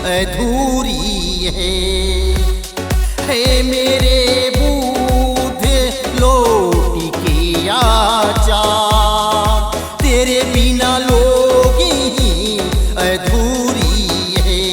अधूरी है मेरे बूढ़ लौट के आजा, तेरे बिना लोग ही अधूरी है।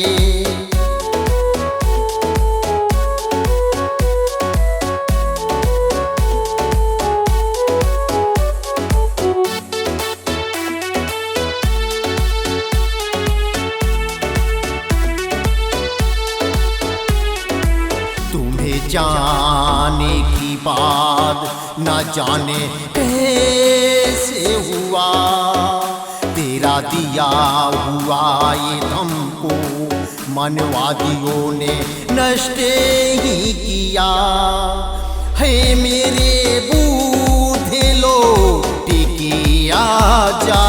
तुम्हें जाने की बात न जाने कैसे हुआ, तेरा दिया हुआ ये हमको मनवादियों ने नष्ट ही किया है। मेरे बूढ़े लौट के आजा,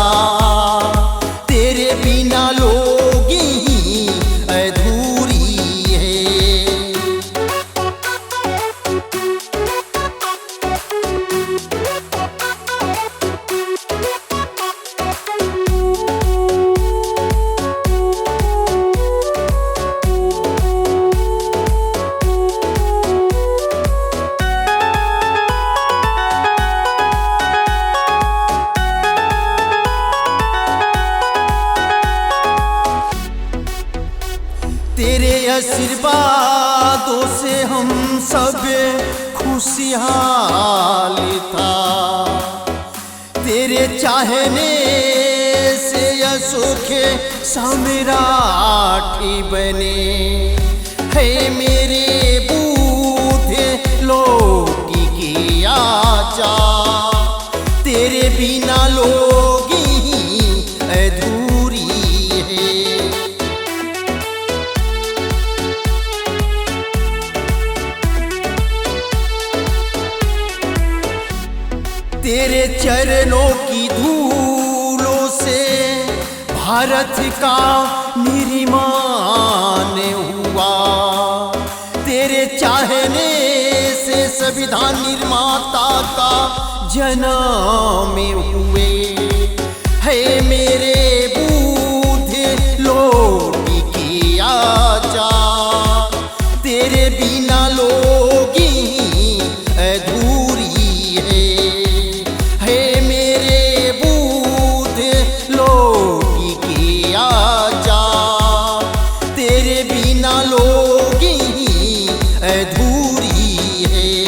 तेरे बिना लोग ही अधूरी है। तेरे आशीर्वादों से हम सब खुशहाल था, तेरे चाहने से यह सुख सम्राट बने है। मेरे बूढ़े लौट के आजा, तेरे बिना लोग ही अधूरी है। तेरे चरणों की धूलों से भारत का निर्माण हुआ, तेरे चाहने से संविधान निर्माता का जन्म हुए।